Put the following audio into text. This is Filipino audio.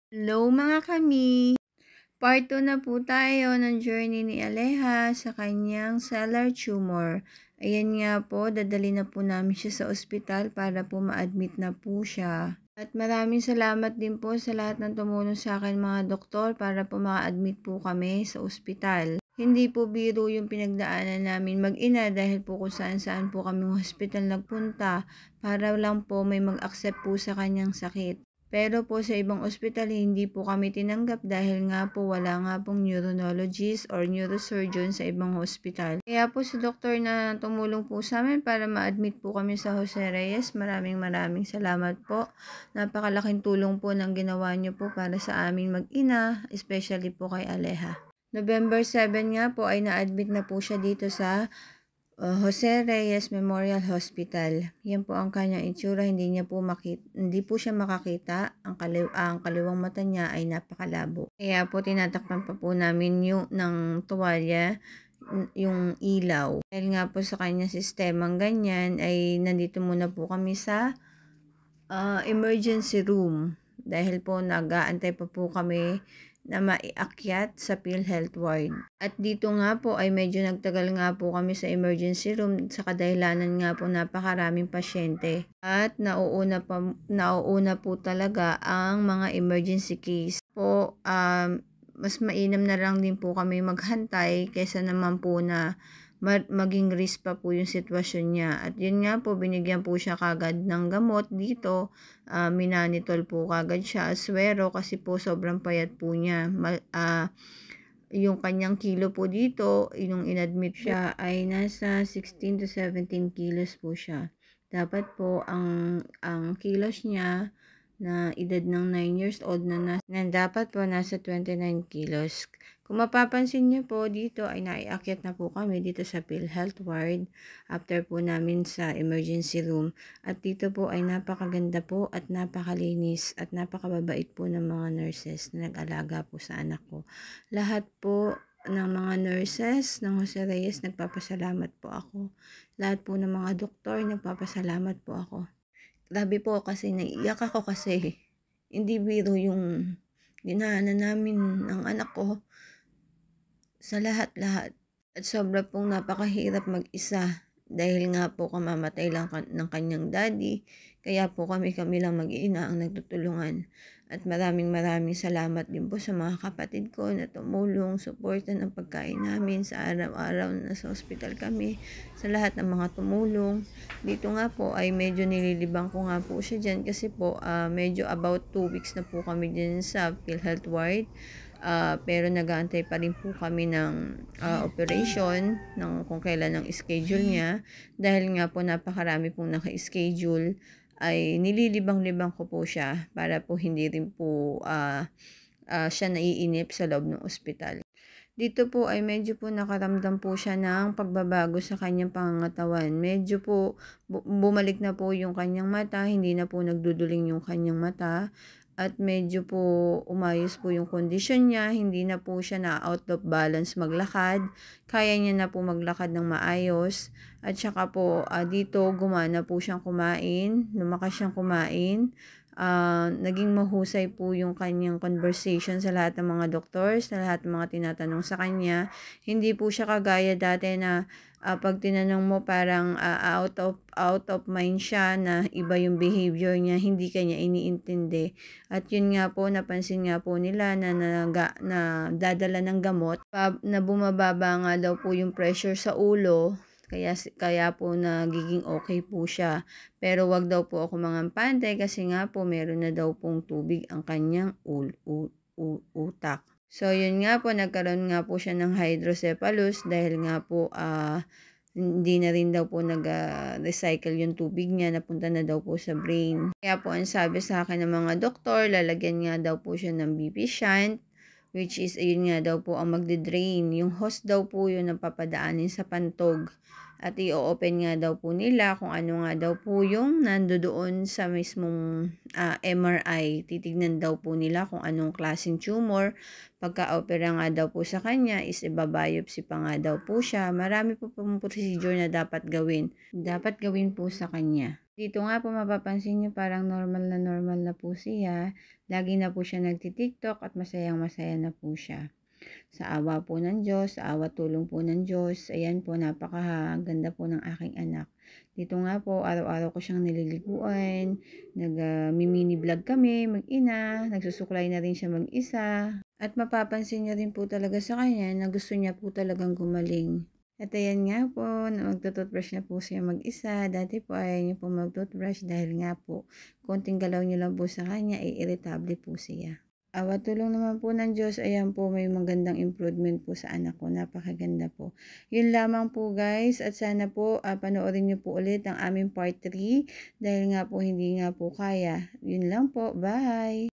Hello mga kami! Part 2 na po tayo ng journey ni Aleha sa kanyang cellular tumor. Ayan nga po, dadali na po namin siya sa ospital para po ma-admit na po siya. At maraming salamat din po sa lahat ng tumulong sa akin mga doktor para po ma-admit po kami sa ospital. Hindi po biro yung pinagdaanan namin mag-ina dahil po kung saan-saan po kami hospital nagpunta para lang po may mag-accept po sa kanyang sakit. Pero po sa ibang ospital hindi po kami tinanggap dahil nga po wala nga pong neurologist or neurosurgeon sa ibang hospital. Kaya po si doktor na tumulong po sa amin para ma-admit po kami sa Jose Reyes. Maraming salamat po. Napakalaking tulong po ng ginawa niyo po para sa amin mag-ina, especially po kay Aleha. November 7 nga po ay na-admit na po siya dito sa Jose Reyes Memorial Hospital. Yan po ang kanyang itsura, hindi po siya makakita. Ang kaliwang mata niya ay napakalabo. Kaya po tinatakpan pa po namin ng tuwalya yung ilaw. Dahil nga po sa kanyang sistemang ganyan ay nandito muna po kami sa emergency room. Dahil po nag-aantay pa po kami na maiakyat sa PhilHealth ward. At dito nga po ay medyo nagtagal nga po kami sa emergency room sa kadahilanan nga po napakaraming pasyente. At nauuna po talaga ang mga emergency case po. Mas mainam na lang din po kami maghantay kaysa naman po na maging risk pa po yung sitwasyon niya. At yun nga po, binigyan po siya kagad ng gamot dito. Minanitol po kagad siya, aswero, kasi po sobrang payat po niya. Yung kanyang kilo po dito, yung inadmit siya ay nasa 16 to 17 kilos po siya. Dapat po ang kilos niya na edad ng 9 years old na dapat po nasa 29 kilos. Kung mapapansin niyo po dito ay naiakyat na po kami dito sa PhilHealth ward after po namin sa emergency room. At dito po ay napakaganda po at napakalinis at napakababait po ng mga nurses na nag-alaga po sa anak ko. Lahat po ng mga nurses ng Jose Reyes nagpapasalamat po ako. Lahat po ng mga doktor nagpapasalamat po ako. Grabe po kasi naiiyak ako kasi hindi biro yung ginana namin ng anak ko sa lahat-lahat. At sobra pong napakahirap mag-isa dahil nga po kamamatay lang ng kanyang daddy. Kaya po kami lang mag-iina ang nagtutulungan. At maraming salamat din po sa mga kapatid ko na tumulong, suporta ng pagkain namin sa araw-araw na sa ospital kami, sa lahat ng mga tumulong. Dito nga po ay medyo nililibang ko nga po siya dyan kasi po medyo about 2 weeks na po kami dyan sa PhilHealth ward. Pero nag-aantay pa rin po kami ng operation ng kung kailan ang schedule niya. Dahil nga po napakarami pong naka-schedule ay nililibang-libang ko po siya para po hindi rin po siya naiinip sa loob ng ospital. Dito po ay medyo po nakaramdam po siya ng pagbabago sa kanyang pangangatawan. Medyo po bumalik na po yung kanyang mata, hindi na po nagduduling yung kanyang mata. At medyo po umayos po yung kondisyon niya, hindi na po siya na out of balance maglakad. Kaya niya na po maglakad ng maayos. At saka po dito gumana po siyang kumain, lumakas siyang kumain. Naging mahusay po yung kanyang conversation sa lahat ng mga doctors, sa lahat ng mga tinatanong sa kanya. Hindi po siya kagaya dati na pag tinanong mo parang out of mind siya na iba yung behavior niya, hindi kanya iniintindi. At yun nga po, napansin nga po nila na dadala ng gamot na bumababa nga daw po yung pressure sa ulo. Kaya po nagiging okay po siya. Pero wag daw po ako mangampante kasi nga po meron na daw pong tubig ang kanyang utak. So yun nga po, nagkaroon nga po siya ng hydrocephalus dahil nga po hindi na rin daw po nag-recycle yung tubig niya, napunta na daw po sa brain. Kaya po ang sabi sa akin ng mga doktor, lalagyan nga daw po siya ng BP shunt, which is ayun nga daw po ang magde-drain. Yung hose daw po yun ang papadaanin sa pantog. At i-open nga daw po nila kung ano nga daw po yung nandoon sa mismong MRI. Titignan daw po nila kung anong klaseng tumor. Pagka-opera nga daw po sa kanya is ibabiopsy pa nga daw po siya. Marami po pong procedure na dapat gawin. Dapat gawin po sa kanya. Dito nga po mapapansin niyo parang normal na po siya. Lagi na po siya nagti-TikTok at masayang-masaya na po siya. Sa awa po ng Diyos, sa awa tulong po ng Diyos, ayan po, napakaganda po ng aking anak. Dito nga po, araw-araw ko siyang nililiguan, mini vlog kami, mag-ina, nagsusuklay na rin siya mag-isa. At mapapansin niyo rin po talaga sa kanya na gusto niya po talagang gumaling. At ayan nga po, magtututbrush na po siya mag-isa. Dati po ayaw niya po magtutbrush dahil nga po, konting galaw niyo lang po sa kanya, irritable po siya. Awa tulong naman po ng Diyos, ayan po may magandang improvement po sa anak ko, napakaganda po. Yun lamang po guys, at sana po panoorin niyo po ulit ang aming part 3 dahil nga po hindi nga po kaya. Yun lang po, bye!